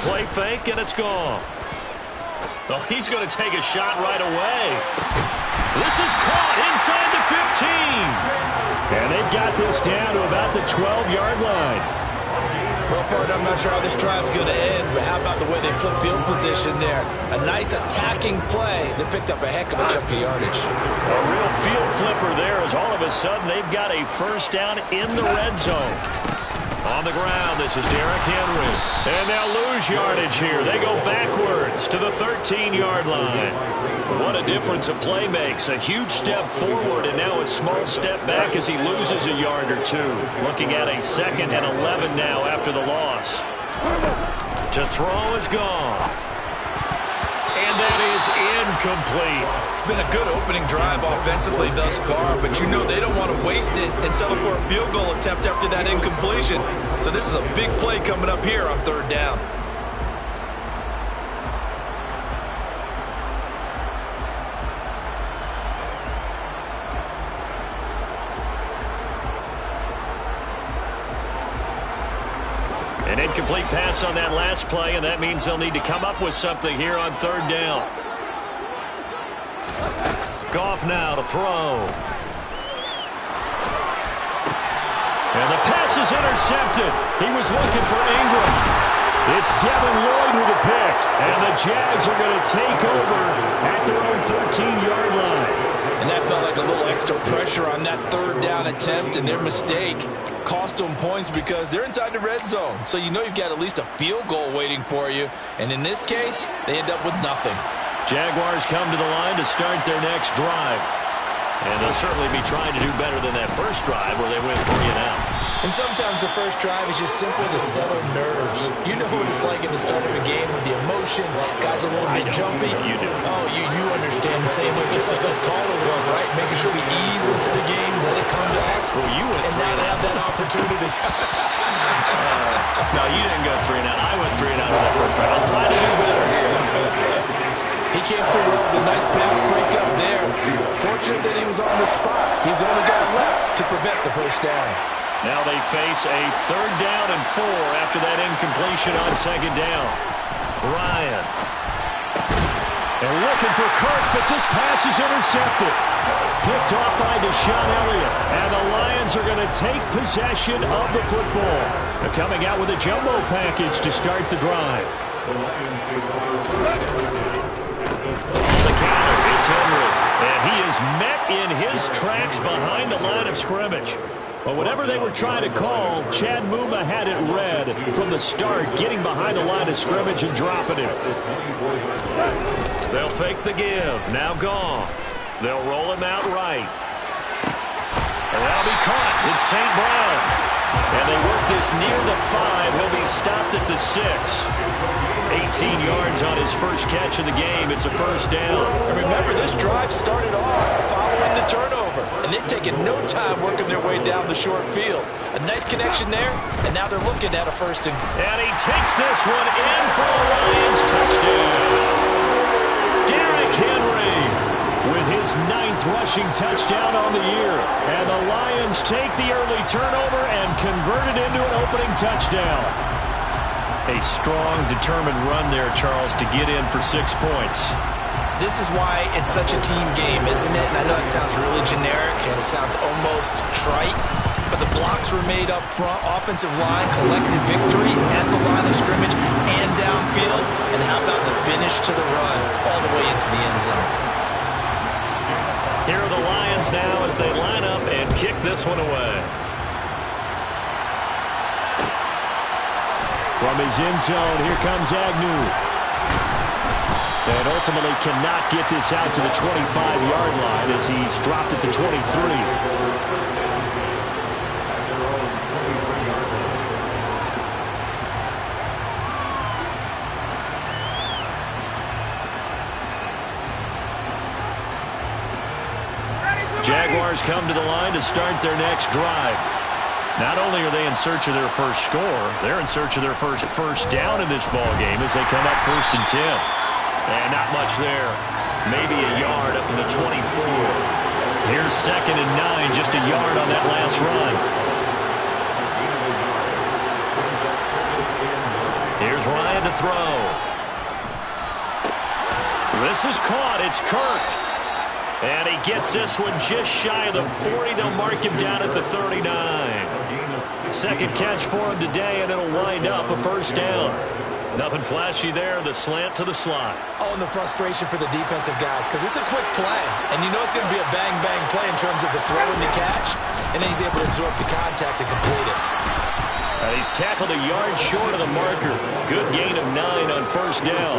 play fake, and it's gone. Oh, he's going to take a shot right away. This is caught inside the 15. And they've got this down to about the 12-yard line. Well, partner, I'm not sure how this drive's going to end, but how about the way they flip field position there? A nice attacking play that picked up a heck of a chunk of yardage. A real field flipper there as all of a sudden they've got a first down in the red zone. On the ground, this is Derrick Henry. And they'll lose yardage here. They go backwards to the 13-yard line. What a difference a play makes. A huge step forward and now a small step back as he loses a yard or two. Looking at a 2nd and 11 now after the loss. To throw is gone. And that is incomplete. It's been a good opening drive offensively thus far, but you know they don't want to waste it and settle for a field goal attempt after that incompletion. So this is a big play coming up here on 3rd down. An incomplete pass on that last play, and that means they'll need to come up with something here on 3rd down. Goff now to throw. And the pass is intercepted. He was looking for Ingram. It's Devin Lloyd with a pick, and the Jags are going to take over at their own 13-yard line. And that felt like a little extra pressure on that 3rd down attempt, and their mistake cost them points because they're inside the red zone. So you know you've got at least a field goal waiting for you. And in this case, they end up with nothing. Jaguars come to the line to start their next drive. And they'll certainly be trying to do better than that first drive where they went 3 and out. And sometimes the first drive is just simply to settle nerves. You know what it's like at the start of a game with the emotion. Guys a little bit jumpy. You do. Oh, you understand the same way, just like us calling one, right? Making sure we ease into the game, let it come to us. Well, you went and 3 now and they out. have that opportunity. No, you didn't go 3 and out. I went 3 and out on that first drive. I'm trying to do better here. He came through well with a nice pass breakup there. Fortunate that he was on the spot. He's the only guy left to prevent the first down. Now they face a 3rd down and 4 after that incompletion on 2nd down. Ryan. And looking for Kirk, but this pass is intercepted. Picked off by Deshaun Elliott. And the Lions are going to take possession of the football. They're coming out with a jumbo package to start the drive. The counter, it's Henry. And he is met in his tracks behind the line of scrimmage. But whatever they were trying to call, Chad Muma had it read from the start, getting behind the line of scrimmage and dropping it. They'll fake the give. Now Goff. They'll roll him out right. And that'll be caught. It's St. Brown. And they work this near the 5. He'll be stopped at the 6. 18 yards on his first catch of the game. It's a first down. And remember, this drive started off following the turnover. And they've taken no time working their way down the short field. A nice connection there, and now they're looking at a 1st and... And he takes this one in for a Lions touchdown. Derrick Henry with his 9th rushing touchdown on the year. And the Lions take the early turnover and convert it into an opening touchdown. A strong, determined run there, Charles, to get in for 6 points. This is why it's such a team game, isn't it? And I know it sounds really generic and it sounds almost trite, but the blocks were made up front. Offensive line, collective victory at the line of scrimmage and downfield. And how about the finish to the run all the way into the end zone? Here are the Lions now as they line up and kick this one away. From his end zone, here comes Agnew. And ultimately cannot get this out to the 25-yard line as he's dropped at the 23. Jaguars come to the line to start their next drive. Not only are they in search of their first score, they're in search of their first down in this ball game as they come up 1st and 10. And not much there. Maybe a yard up to the 24. Here's 2nd and 9, just a yard on that last run. Here's Ryan to throw. This is caught. It's Kirk. And he gets this one just shy of the 40. They'll mark him down at the 39. Second catch for him today, and it'll wind up a first down. Nothing flashy there. The slant to the slot. Oh, and the frustration for the defensive guys, because it's a quick play. And you know it's going to be a bang-bang play in terms of the throw and the catch. And then he's able to absorb the contact and complete it. And he's tackled a yard short of the marker. Good gain of 9 on first down.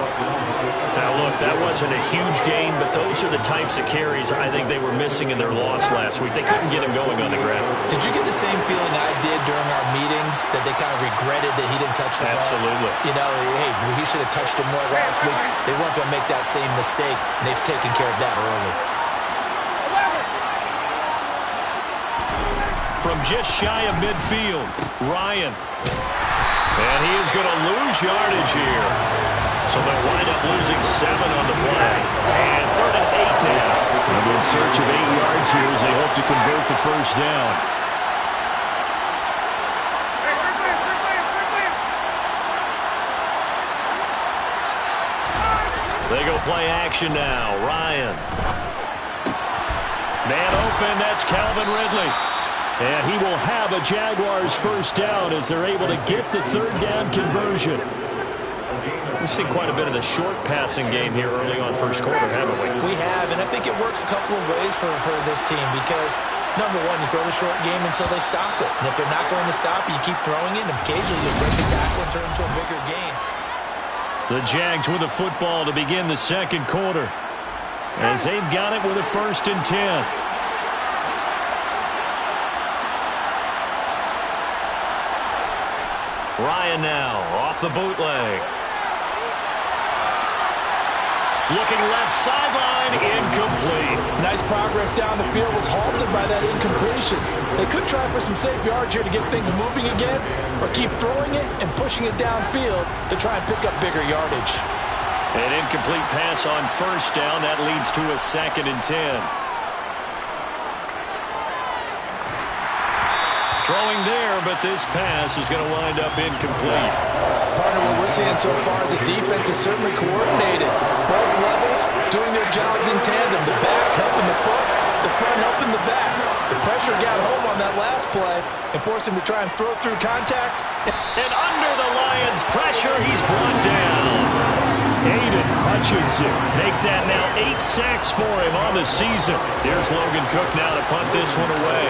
Now, look, that wasn't a huge gain, but those are the types of carries I think they were missing in their loss last week. They couldn't get him going on the ground. Did you get the same feeling I did during our meetings, that they kind of regretted that he didn't touch the ball? Absolutely. You know, hey, he should have touched him more last week. They weren't going to make that same mistake, and they've taken care of that early. From just shy of midfield, Ryan. And he is going to lose yardage here. So they'll wind up losing 7 on the play. And 3rd and 8 now. And in search of 8 yards here as they hope to convert the first down. They go play action now. Ryan. Man open, that's Calvin Ridley. And he will have a Jaguars first down as they're able to get the 3rd down conversion. We've seen quite a bit of the short passing game here early on first quarter, haven't we? We have, and I think it works a couple of ways for this team because, number one, you throw the short game until they stop it. And if they're not going to stop it, you keep throwing it, and occasionally you break the tackle and turn it into a bigger gain. The Jags with the football to begin the second quarter as they've got it with a 1st and 10. Ryan now off the bootleg. Looking left sideline, incomplete. Nice progress down the field, was halted by that incompletion. They could try for some safe yards here to get things moving again, or keep throwing it and pushing it downfield to try and pick up bigger yardage. An incomplete pass on first down. That leads to a 2nd and 10. Throwing there, but this pass is going to wind up incomplete. Partner, what we're seeing so far is the defense is certainly coordinated. Both levels doing their jobs in tandem. The back helping the front, the front helping the back. The pressure got home on that last play and forced him to try and throw through contact. And under the Lions' pressure, he's brought down. Aiden Hutchinson make that now 8 sacks for him on the season. There's Logan Cook now to punt this one away.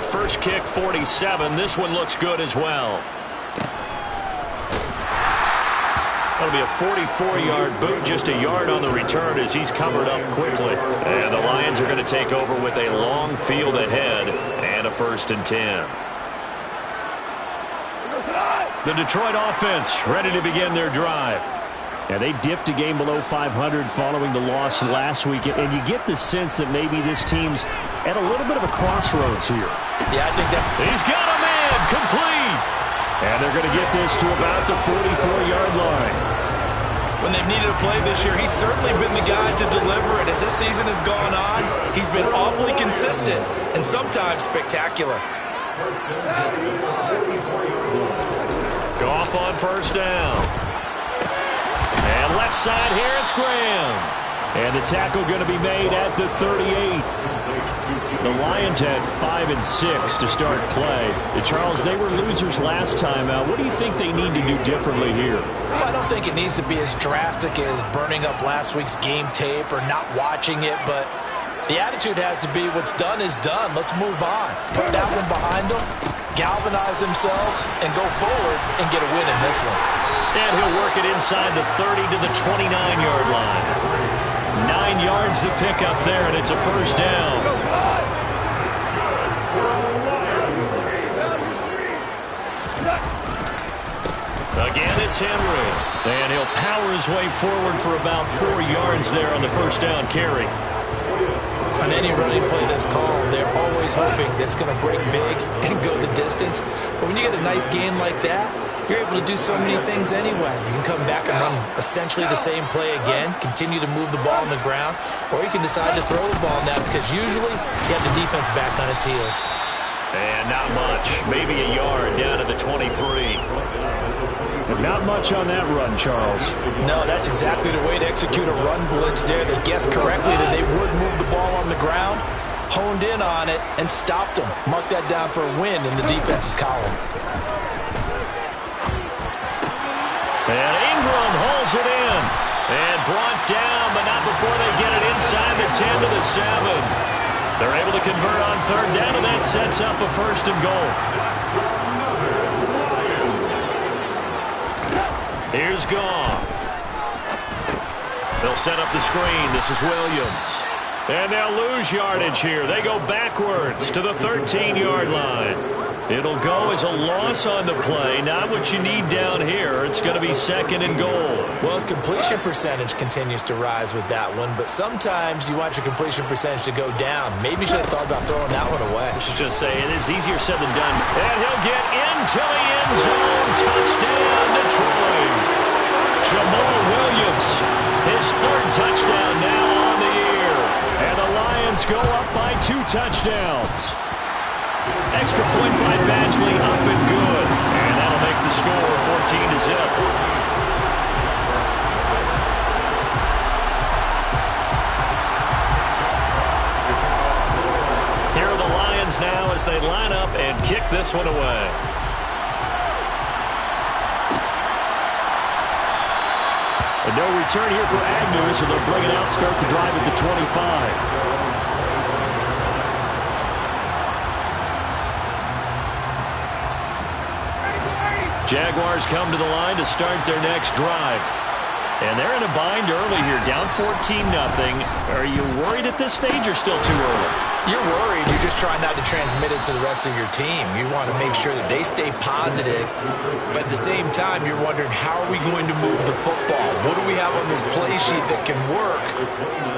First kick, 47. This one looks good as well. That'll be a 44-yard boot, just a yard on the return as he's covered up quickly. And the Lions are going to take over with a long field ahead and a 1st and 10. The Detroit offense ready to begin their drive. Yeah, they dipped a game below 500 following the loss last week, and you get the sense that maybe this team's at a little bit of a crossroads here. Yeah, I think that... He's got a man, complete! And they're going to get this to about the 44-yard line. When they've needed a play this year, he's certainly been the guy to deliver it. As this season has gone on, he's been awfully consistent and sometimes spectacular. Goff on first down. And left side here, it's Graham. And the tackle going to be made at the 38. The Lions had 5 and 6 to start play. Charles, they were losers last time out. What do you think they need to do differently here? Well, I don't think it needs to be as drastic as burning up last week's game tape or not watching it, but the attitude has to be what's done is done. Let's move on. Put that one behind them, galvanize themselves, and go forward and get a win in this one. And he'll work it inside the 30 to the 29-yard line. 9 yards to pick up there, and it's a first down. Again, it's Henry. And he'll power his way forward for about 4 yards there on the first down carry. On any running play that's called, they're always hoping that it's going to break big and go the distance. But when you get a nice gain like that, you're able to do so many things anyway. You can come back and run essentially the same play again, continue to move the ball on the ground, or you can decide to throw the ball now because usually you have the defense back on its heels. And not much, maybe a yard down to the 23. And not much on that run, Charles. No, that's exactly the way to execute a run blitz there. They guessed correctly that they would move the ball on the ground, honed in on it, and stopped them. Mark that down for a win in the defense's column. And Ingram holds it in. And brought down, but not before they get it inside the 10 to the 7. They're able to convert on third down, and that sets up a first and goal. Here's Goff. They'll set up the screen. This is Williams. And they'll lose yardage here. They go backwards to the 13-yard line. It'll go as a loss on the play. Not what you need down here. It's going to be second and goal. Well, his completion percentage continues to rise with that one, but sometimes you want your completion percentage to go down. Maybe you should have thought about throwing that one away. I should just say it is easier said than done. And he'll get into the end zone. Touchdown, Detroit. Jamal Williams, his third touchdown now on the year. And the Lions go up by 2 touchdowns. Extra point by Badgley, up and good. And that'll make the score 14-0. Here are the Lions now as they line up and kick this one away. And no return here for Agnew, so they'll bring it out, start the drive at the 25. Jaguars come to the line to start their next drive. And they're in a bind early here, down 14-0. Are you worried at this stage or still too early? You're worried. You're just trying not to transmit it to the rest of your team. You want to make sure that they stay positive, but at the same time, you're wondering, how are we going to move the football? What do we have on this play sheet that can work?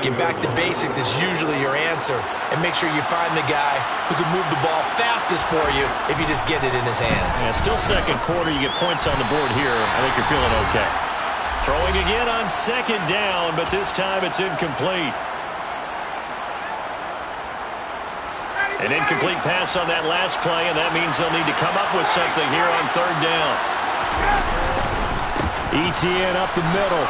Get back to basics is usually your answer, and make sure you find the guy who can move the ball fastest for you if you just get it in his hands. Yeah, still second quarter. You get points on the board here. I think you're feeling okay. Throwing again on second down, but this time it's incomplete. An incomplete pass on that last play, and that means they'll need to come up with something here on third down. Etienne up the middle.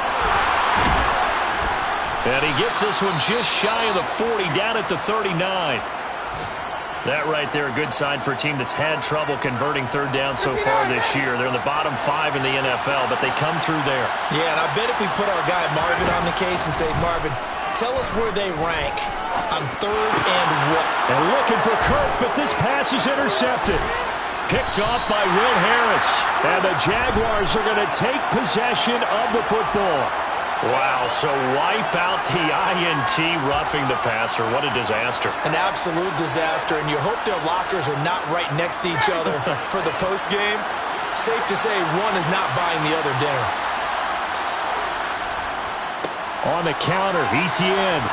And he gets this one just shy of the 40, down at the 39. That right there, a good sign for a team that's had trouble converting third down so far this year. They're in the bottom 5 in the NFL, but they come through there. Yeah, and I bet if we put our guy Marvin on the case and say, Marvin, tell us where they rank on third and what. And looking for Kirk, but this pass is intercepted. Picked off by Will Harris. And the Jaguars are going to take possession of the football. Wow, so wipe out the INT roughing the passer. What a disaster. An absolute disaster, and you hope their lockers are not right next to each other for the postgame. Safe to say one is not buying the other dinner. On the counter, Etienne.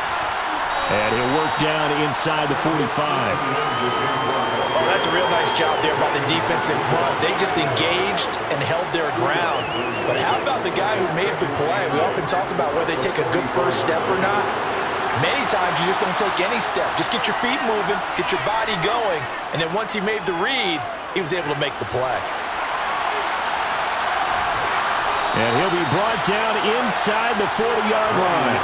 And he'll work down inside the 45. Oh, that's a real nice job there by the defense in front. They just engaged and held their ground. But how about the guy who made the play? We often talk about whether they take a good first step or not. Many times you just don't take any step. Just get your feet moving, get your body going, and then once he made the read, he was able to make the play. And he'll be brought down inside the 40-yard line.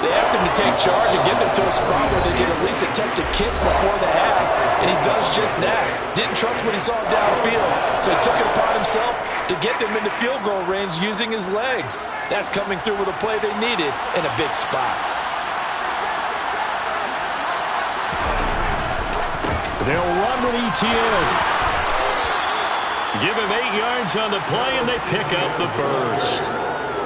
They asked him to take charge and get them to a spot where they can at least attempt a kick before the half, and he does just that. Didn't trust what he saw downfield, so he took it upon himself to get them into field goal range using his legs. That's coming through with a play they needed in a big spot. They'll run with Etienne. Give him 8 yards on the play, and they pick up the first.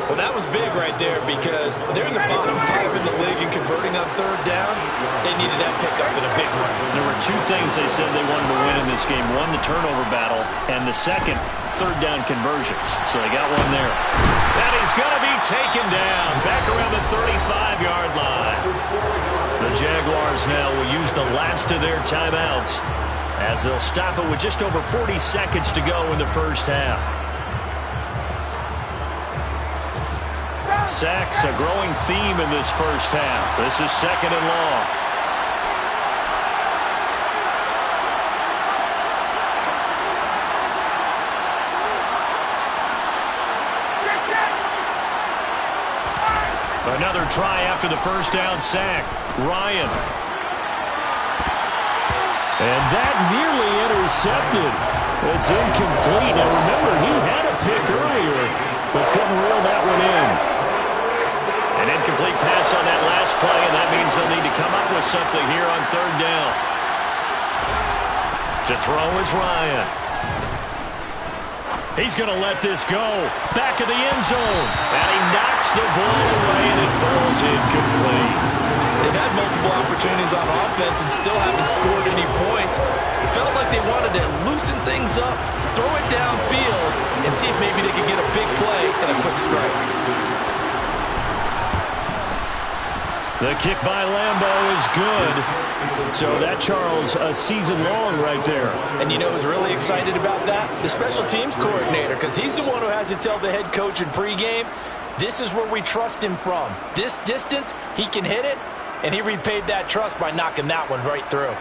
Well, that was big right there because they're in the bottom 5 in the league and converting on third down. They needed that pickup in a big way. There were 2 things they said they wanted to win in this game. One, the turnover battle, and the second, third down conversions. So they got one there. And he's going to be taken down back around the 35-yard line. The Jaguars now will use the last of their timeouts as they'll stop it with just over 40 seconds to go in the first half. Sacks, a growing theme in this first half. This is second and long. Another try after the first down sack. Ryan. And that nearly intercepted. It's incomplete. Now remember, he had a pick earlier, but couldn't reel that one in. An incomplete pass on that last play, and that means they'll need to come up with something here on third down. To throw is Ryan. He's going to let this go. Back of the end zone. And he knocks the ball away, and it falls incomplete. They've had multiple opportunities on offense and still haven't scored any points. It felt like they wanted to loosen things up, throw it downfield, and see if maybe they could get a big play and a quick strike. The kick by Lambo is good. So that, Charles, a season long right there. And you know who's really excited about that? The special teams coordinator, because he's the one who has to tell the head coach in pregame, this is where we trust him from. This distance, he can hit it, and he repaid that trust by knocking that one right through.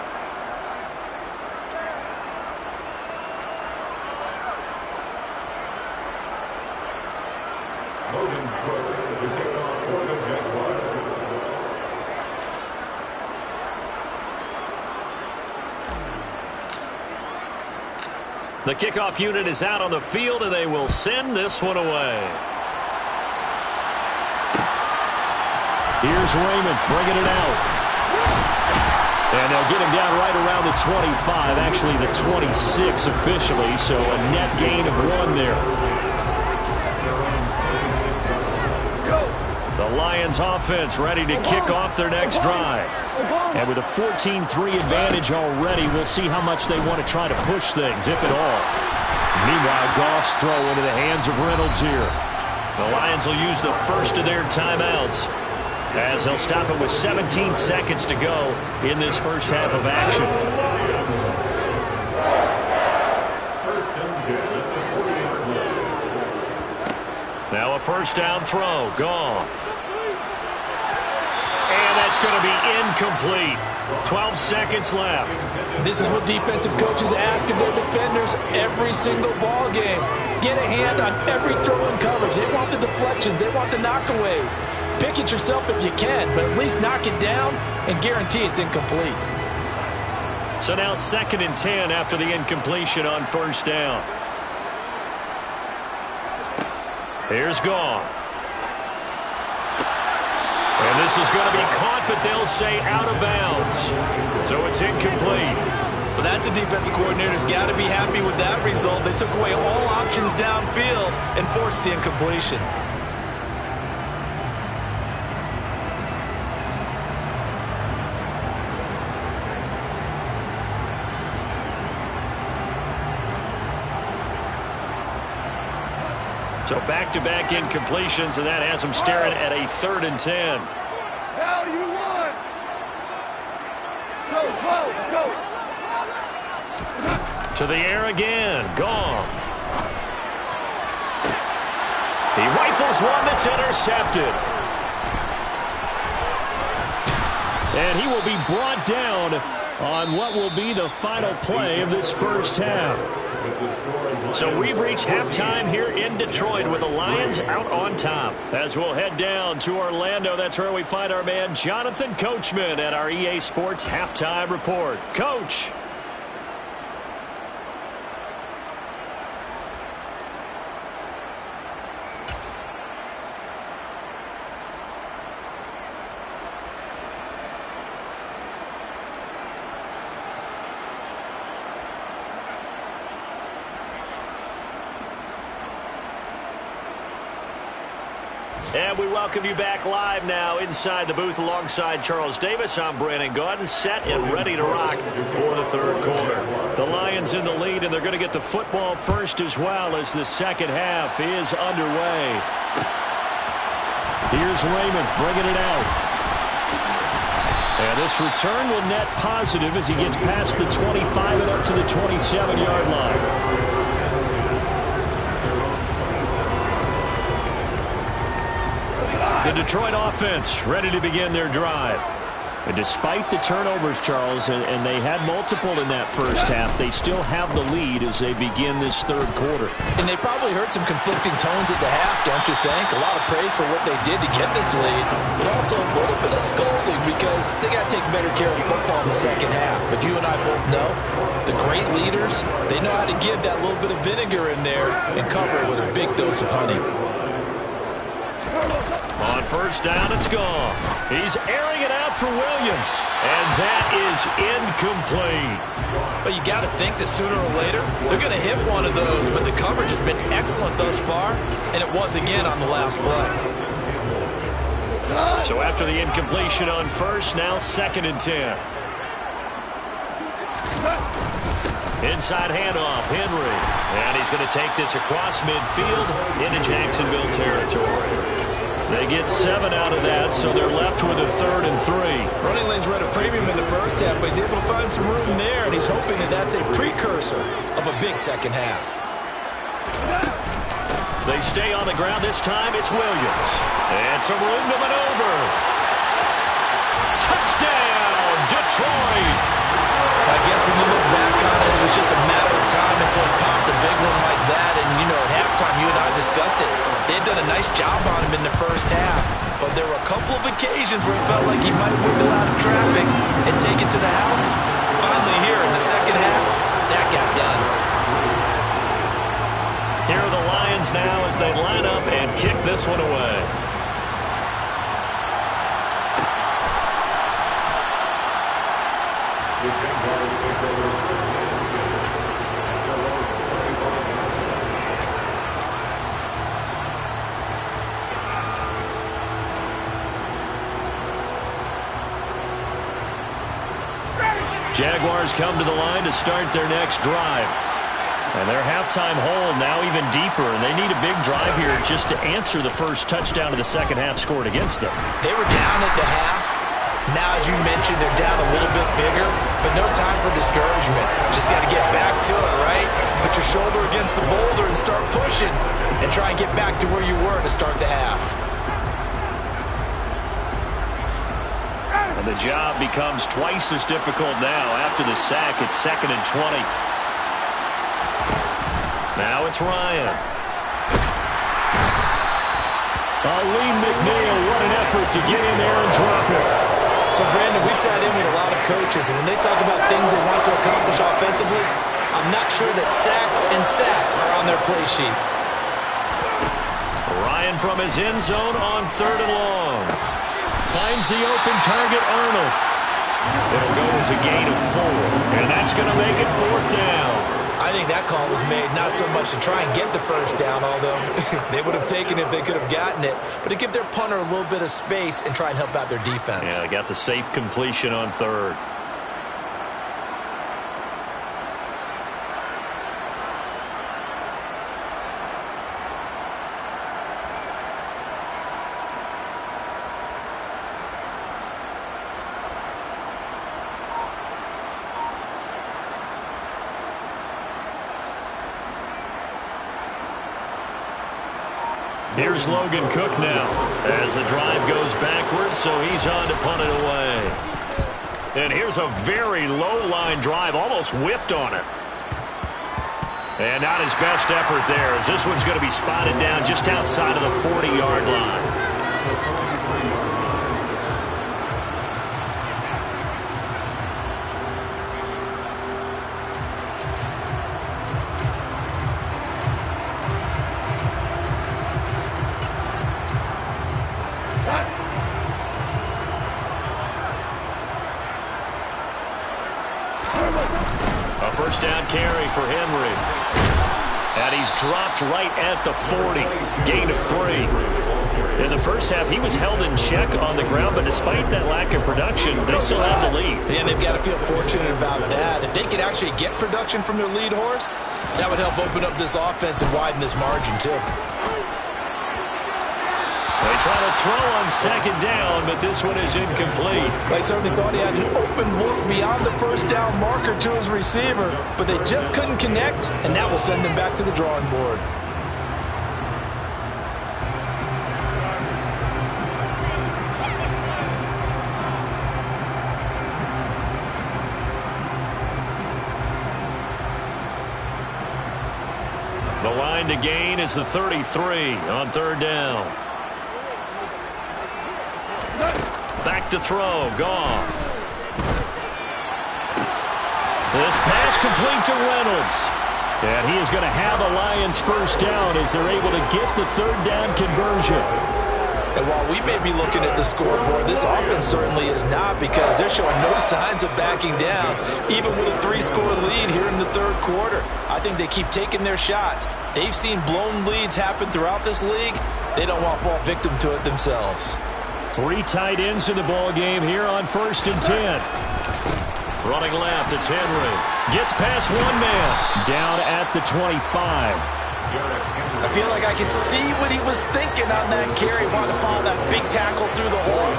The kickoff unit is out on the field, and they will send this one away. Here's Raymond bringing it out. And they'll get him down right around the 25, actually the 26 officially, so a net gain of 1 there. The Lions offense ready to kick off their next drive. And with a 14-3 advantage already, we'll see how much they want to try to push things, if at all. Meanwhile, Goff's throw into the hands of Reynolds here. The Lions will use the first of their timeouts, as they'll stop it with 17 seconds to go in this first half of action. Now a first down throw. Goff. And that's going to be incomplete. 12 seconds left. This is what defensive coaches ask of their defenders every single ball game. Get a hand on every throw in coverage. They want the deflections. They want the knockaways. Pick it yourself if you can, but at least knock it down and guarantee it's incomplete. So now 2nd and 10 after the incompletion on first down. Here's Goff. And this is going to be caught, but they'll say out of bounds. So it's incomplete. Well, that's a defensive coordinator's got to be happy with that result. They took away all options downfield and forced the incompletion. So back-to-back incompletions, and that has them staring at a 3rd and 10. How do you want? Go. To the air again. Goff. He rifles one that's intercepted. And he will be brought down on what will be the final play of this first half. So we've reached halftime here in Detroit with the Lions out on top. As we'll head down to Orlando, that's where we find our man Jonathan Coachman at our EA Sports Halftime Report. Coach. And we welcome you back live now inside the booth alongside Charles Davis. I'm Brandon Gaudin, set and ready to rock for the 3rd quarter. The Lions in the lead, and they're going to get the football first as well as the second half is underway. Here's Raymond bringing it out. And this return will net positive as he gets past the 25 and up to the 27-yard line. The Detroit offense ready to begin their drive. And despite the turnovers, Charles, and they had multiple in that first half, they still have the lead as they begin this third quarter. And they probably heard some conflicting tones at the half, don't you think? A lot of praise for what they did to get this lead, but also a little bit of scolding because they got to take better care of football in the second half. But you and I both know the great leaders, they know how to give that little bit of vinegar in there and cover it with a big dose of honey. On first down, it's gone. He's airing it out for Williams, and that is incomplete. But you got to think that sooner or later, they're going to hit one of those, but the coverage has been excellent thus far, and it was again on the last play. So after the incompletion on first, now 2nd and 10. Inside handoff, Henry. And he's going to take this across midfield into Jacksonville territory. They get 7 out of that, so they're left with a 3rd and 3. Running lanes were at a premium in the first half, but he's able to find some room there, and he's hoping that that's a precursor of a big second half. They stay on the ground. This time it's Williams. And some room to maneuver. Touchdown, Detroit! I guess when you look back on it, it was just a matter of time until he popped a big one like that. And, you know, at halftime, you and I discussed it. They had done a nice job on him in the first half. But there were a couple of occasions where it felt like he might wiggle out of traffic and take it to the house. Finally here in the second half, that got done. Here are the Lions now as they line up and kick this one away. Jaguars come to the line to start their next drive. And their halftime hole now even deeper, and they need a big drive here just to answer the first touchdown of the second half scored against them. They were down at the half. Now, as you mentioned, they're down a little bit bigger, but no time for discouragement. Just got to get back to it, right? Put your shoulder against the boulder and start pushing and try and get back to where you were to start the half. And the job becomes twice as difficult now. After the sack, it's 2nd and 20. Now it's Ryan. Aleem McNeil, what an effort to get in there and drop it. So, Brandon, we sat in with a lot of coaches, and when they talk about things they want to accomplish offensively, I'm not sure that sack and sack are on their play sheet. Ryan from his end zone on 3rd and long. Finds the open target, Arnold. It'll go as a gain of 4, and that's going to make it 4th down. I think that call was made not so much to try and get the first down, although they would have taken it if they could have gotten it, but to give their punter a little bit of space and try and help out their defense. Yeah, they got the safe completion on 3rd. Here's Logan Cook now as the drive goes backwards, so he's on to punt it away. And here's a very low-line drive, almost whiffed on it. And not his best effort there, as this one's going to be spotted down just outside of the 40-yard line. A first down carry for Henry. And he's dropped right at the 40. Gain of 3. In the first half, he was held in check on the ground, but despite that lack of production, they still have the lead. Yeah, and they've got to feel fortunate about that. If they could actually get production from their lead horse, that would help open up this offense and widen this margin, too. They try to throw on 2nd down, but this one is incomplete. They certainly thought he had an open look beyond the first down marker to his receiver, but they just couldn't connect, and that will send them back to the drawing board. to gain is the 33 on third down. Back to throw, Goff. This pass complete to Reynolds. And he is going to have a Lions first down as they're able to get the third down conversion. And while we may be looking at the scoreboard, this offense certainly is not, because they're showing no signs of backing down, even with a 3-score lead here in the third quarter. I think they keep taking their shots. They've seen blown leads happen throughout this league. They don't want to fall victim to it themselves. 3 tight ends in the ball game here on 1st and 10. Running left, it's Henry. Gets past one man. Down at the 25. I feel like I could see what he was thinking on that carry. Wanted to follow that big tackle through the hole.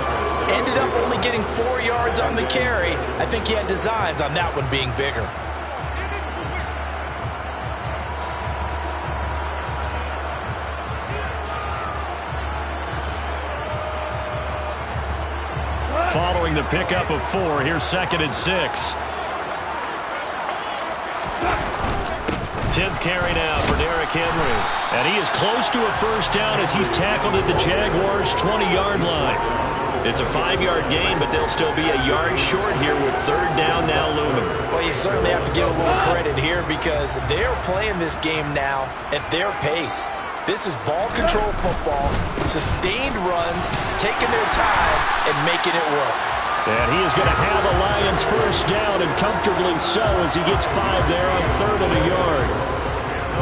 Ended up only getting 4 yards on the carry. I think he had designs on that one being bigger. Following the pickup of 4, here's 2nd and 6. 10th carry now for Derrick Henry. And he is close to a first down as he's tackled at the Jaguars' 20-yard line. It's a 5-yard gain, but they'll still be a yard short here with third down now looming. Well, you certainly have to give a little credit here, because they're playing this game now at their pace. This is ball control football, sustained runs, taking their time, and making it work. And he is going to have a Lions first down, and comfortably so, as he gets 5 there on 3rd and a yard.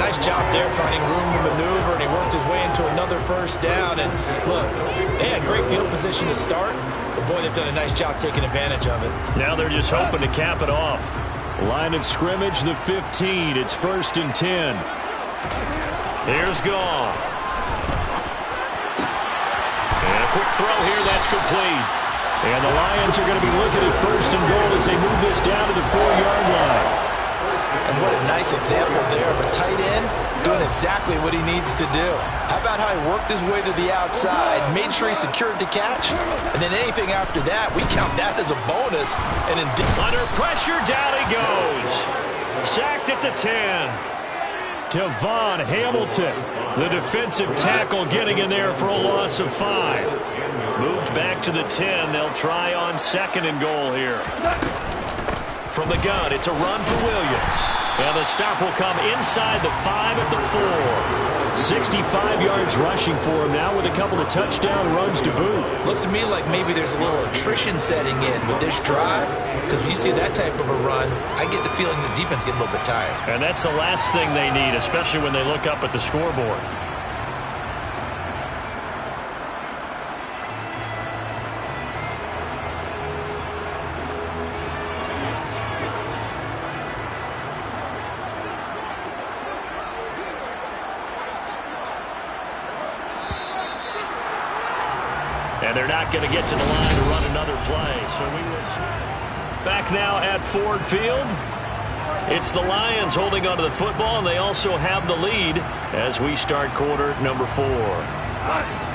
Nice job there finding room to maneuver, and he worked his way into another first down. And look, they had great field position to start, but boy, they've done a nice job taking advantage of it. Now they're just hoping to cap it off. Line of scrimmage, the 15. It's 1st and 10. Here's Goff. And a quick throw here, that's complete. And the Lions are going to be looking at 1st and goal as they move this down to the 4-yard line. And what a nice example there of a tight end doing exactly what he needs to do. How about how he worked his way to the outside, made sure he secured the catch, and then anything after that, we count that as a bonus. And under pressure, down he goes. Sacked at the 10. Devon Hamilton, the defensive tackle, getting in there for a loss of 5. Moved back to the 10. They'll try on 2nd and goal here. From the gun, it's a run for Williams. And the stop will come inside the 5 at the 4. 65 yards rushing for him now with a couple of touchdown runs to boot. Looks to me like maybe there's a little attrition setting in with this drive, because when you see that type of a run, I get the feeling the defense getting a little bit tired. And that's the last thing they need, especially when they look up at the scoreboard. And they're not going to get to the line to run another play. So we will switch. Back now at Ford Field. It's the Lions holding onto the football, and they also have the lead as we start quarter number 4.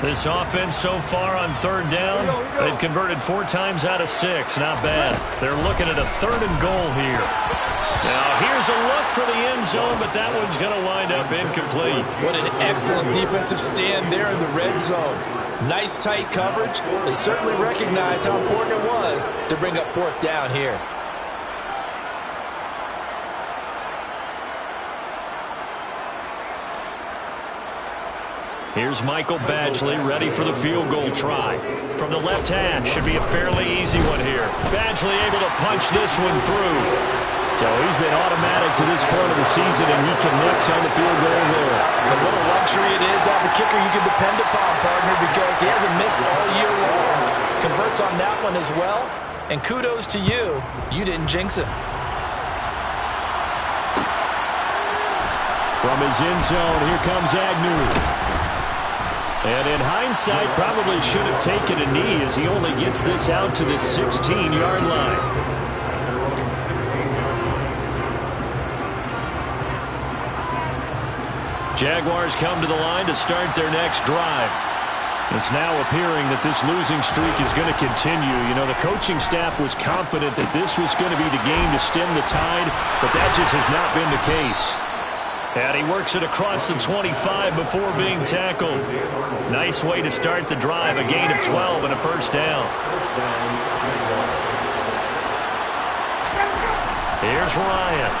This offense so far on 3rd down, they've converted 4 times out of 6. Not bad. They're looking at a 3rd and goal here. Now here's a look for the end zone, but that one's going to wind up incomplete. What an excellent defensive stand there in the red zone. Nice tight coverage. They certainly recognized how important it was to bring up 4th down here. Here's Michael Badgley ready for the field goal try. From the left hash, should be a fairly easy one here. Badgley able to punch this one through. So he's been automatic to this point of the season, and he connects on the field goal there. And what a luxury it is to have a kicker you can depend upon, partner, because he hasn't missed all year long. Converts on that one as well, and kudos to you. You didn't jinx it. From his end zone, here comes Agnew. And in hindsight, probably should have taken a knee as he only gets this out to the 16-yard line. Jaguars come to the line to start their next drive. It's now appearing that this losing streak is going to continue. You know, the coaching staff was confident that this was going to be the game to stem the tide, but that just has not been the case. And he works it across the 25 before being tackled. Nice way to start the drive. A gain of 12 and a first down. Here's Ryan.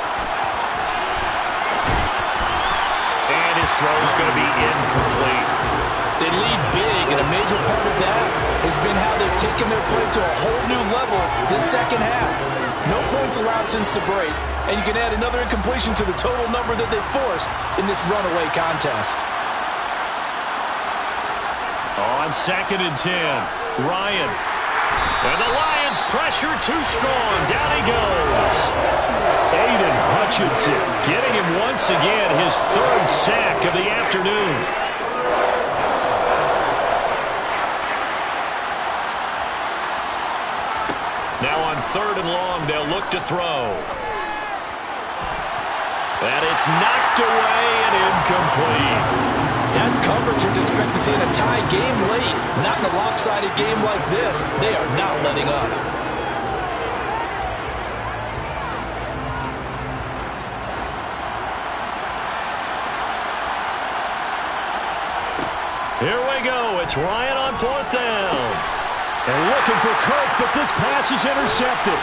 And his throw is going to be incomplete. They lead big, and a major part of that has been how they've taken their play to a whole new level this second half. No points allowed since the break, and you can add another incompletion to the total number that they've forced in this runaway contest. On 2nd and 10, Ryan. And the Lions pressure too strong. Down he goes. Aiden Hutchinson getting him once again, his 3rd sack of the afternoon. Now on 3rd and long, they'll look to throw. And it's knocked away and incomplete. That's coverage you'd expect to see in a tie game late. Not in a lopsided game like this. They are not letting up. Here we go. It's Ryan on 4th down. They're looking for Kirk, but this pass is intercepted.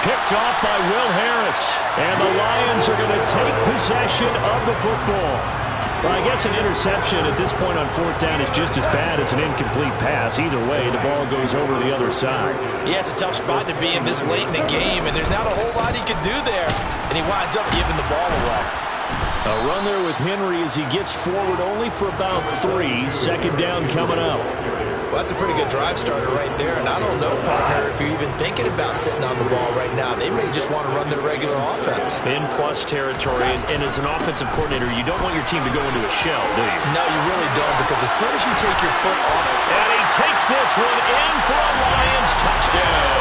Picked off by Will Harris. And the Lions are going to take possession of the football. Well, I guess an interception at this point on 4th down is just as bad as an incomplete pass. Either way, the ball goes over the other side. Yeah, it's a tough spot to be in this late in the game, and there's not a whole lot he could do there. And he winds up giving the ball away. A run there with Henry as he gets forward only for about 3. 2nd down coming up. Well, that's a pretty good drive starter right there. And I don't know, partner, if you're even thinking about sitting on the ball right now. They may just want to run their regular offense. In plus territory, and as an offensive coordinator, you don't want your team to go into a shell, do you? No, you really don't, because as soon as you take your foot off. And he takes this one in for a Lions touchdown.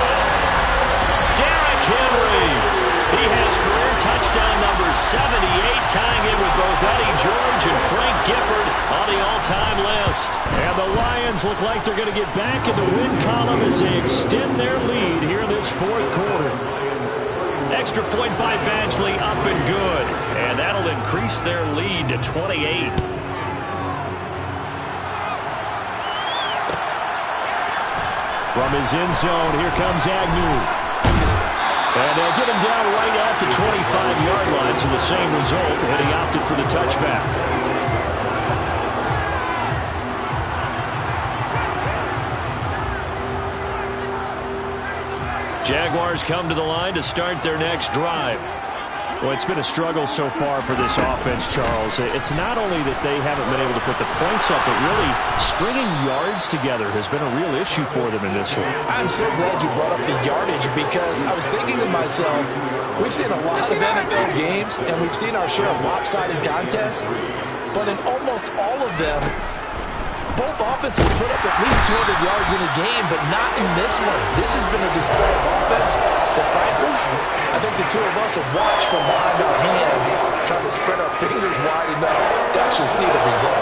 Derrick Henry. He has career touchdown number 78, tying in with both Eddie George and Frank Gifford on the all-time list. And the Lions look like they're going to get back in the win column as they extend their lead here in this 4th quarter. Extra point by Badgley, up and good. And that'll increase their lead to 28. From his end zone, here comes Agnew. And they'll get him down right at the 25-yard line, so the same result, and he opted for the touchback. Jaguars come to the line to start their next drive. Well, it's been a struggle so far for this offense, Charles. It's not only that they haven't been able to put the points up, but really stringing yards together has been a real issue for them in this one. I'm so glad you brought up the yardage, because I was thinking to myself, we've seen a lot of NFL games, and we've seen our share of lopsided contests, but in almost all of them, both offenses put up at least 200 yards in a game, but not in this one. This has been a display of offense that, frankly, I think the two of us have watched from behind our hands, trying to spread our fingers wide enough to actually see the result.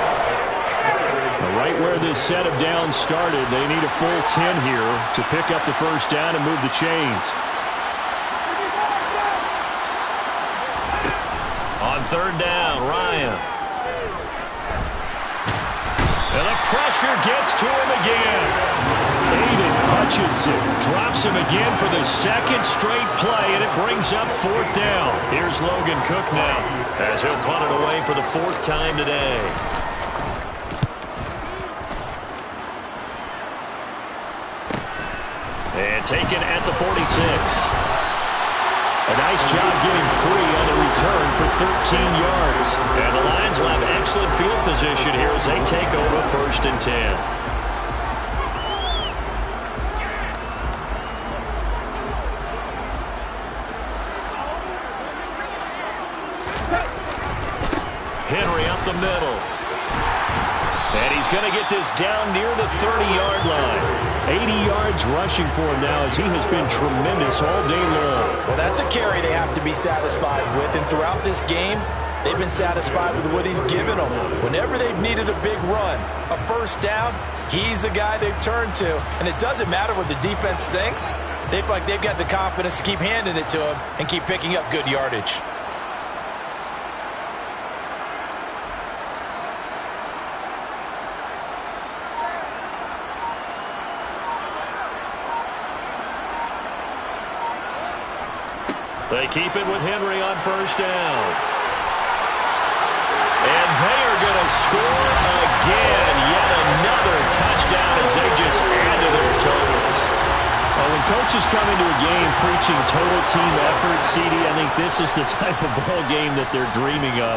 Right where this set of downs started, they need a full 10 here to pick up the first down and move the chains. On 3rd down, Ryan. And the pressure gets to him again. Aiden Hutchinson drops him again for the 2nd straight play, and it brings up 4th down. Here's Logan Cook now, as he'll punt it away for the 4th time today. And taken at the 46. A nice job getting free on the return for 13 yards. And the Lions will have excellent field position here as they take over 1st and 10. Henry up the middle. And he's going to get this down near the 30-yard line. 80 yards rushing for him now as he has been tremendous all day long. Well, that's a carry they have to be satisfied with, and throughout this game, they've been satisfied with what he's given them. Whenever they've needed a big run, a first down, he's the guy they've turned to. And it doesn't matter what the defense thinks. They feel like they've got the confidence to keep handing it to him and keep picking up good yardage. They keep it with Henry on first down. And they are going to score again. Yet another touchdown as they just add to their totals. Well, when coaches come into a game preaching total team effort, CD, I think this is the type of ball game that they're dreaming of.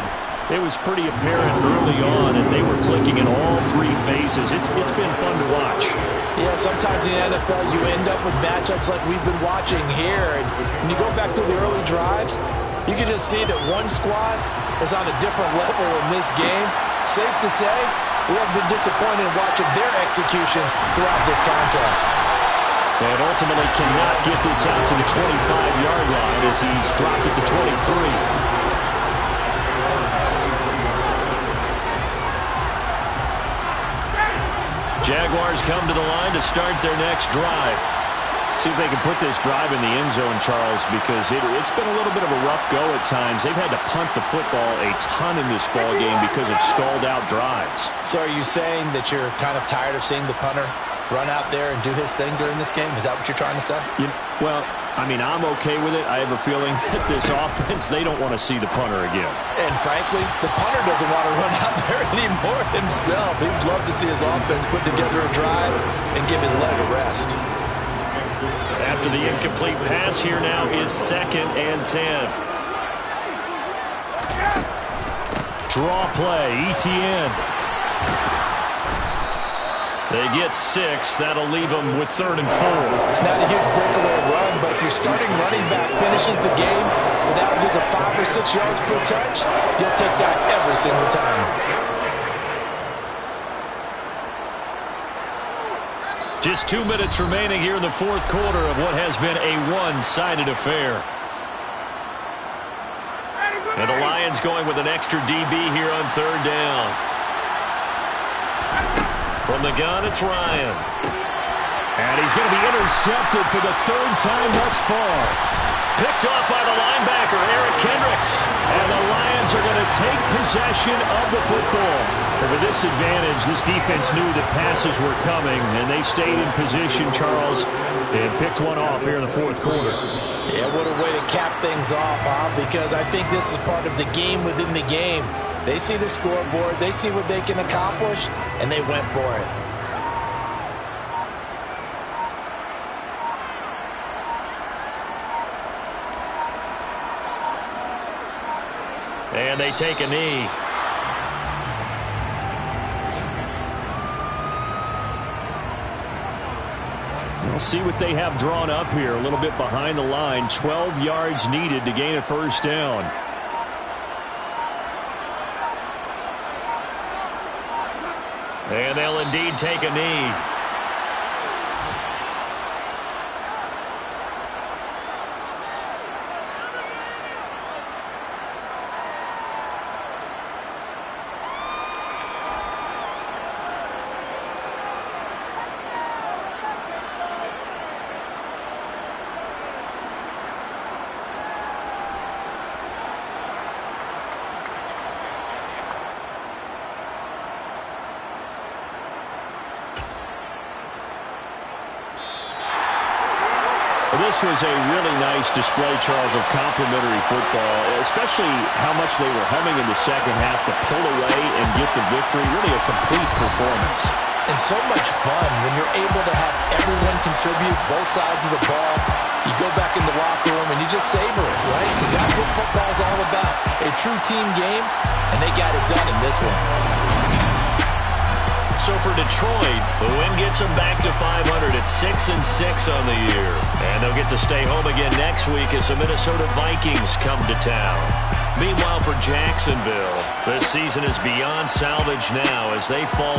It was pretty apparent early on that they were clicking in all three phases. It's been fun to watch. Yeah, sometimes in the NFL you end up with matchups like we've been watching here. And when you go back to the early drives, you can just see that one squad is on a different level in this game. Safe to say, we have been disappointed in watching their execution throughout this contest. And ultimately cannot get this out to the 25-yard line as he's dropped at the 23. Jaguars come to the line to start their next drive. See if they can put this drive in the end zone, Charles, because it's been a little bit of a rough go at times. They've had to punt the football a ton in this ball game because of stalled-out drives. So are you saying that you're kind of tired of seeing the punter run out there and do his thing during this game? Is that what you're trying to say? Well, I mean, I'm okay with it. I have a feeling that this offense, they don't want to see the punter again. And frankly, the punter doesn't want to run out there anymore himself. He'd love to see his offense put together a drive and give his leg a rest. After the incomplete pass, here now is 2nd and 10. Draw play, ETN. They get 6. That'll leave them with 3rd and 4. It's not a huge breakaway run, but if your starting running back finishes the game with averages of 5 or 6 yards per touch, you'll take that every single time. Just 2 minutes remaining here in the 4th quarter of what has been a one-sided affair. And the Lions going with an extra DB here on 3rd down. From the gun, it's Ryan. And he's going to be intercepted for the 3rd time thus far. Picked off by the linebacker, Eric Kendricks. And the Lions are going to take possession of the football. And with this advantage, this defense knew that passes were coming, and they stayed in position, Charles, and picked one off here in the 4th quarter. Yeah, what a way to cap things off, huh? Because I think this is part of the game within the game. They see the scoreboard, they see what they can accomplish, and they went for it. And they take a knee. We'll see what they have drawn up here. A little bit behind the line. 12 yards needed to gain a 1st down. And they'll indeed take a knee. This was a really nice display, Charles, of complimentary football, especially how much they were humming in the second half to pull away and get the victory. Really a complete performance. And so much fun when you're able to have everyone contribute, both sides of the ball. You go back in the locker room and you just savor it, right? Because that's what football's all about. A true team game, and they got it done in this one. So for Detroit, the win gets them back to 500 at 6-6 on the year. And they'll get to stay home again next week as the Minnesota Vikings come to town. Meanwhile, for Jacksonville, this season is beyond salvage now as they fall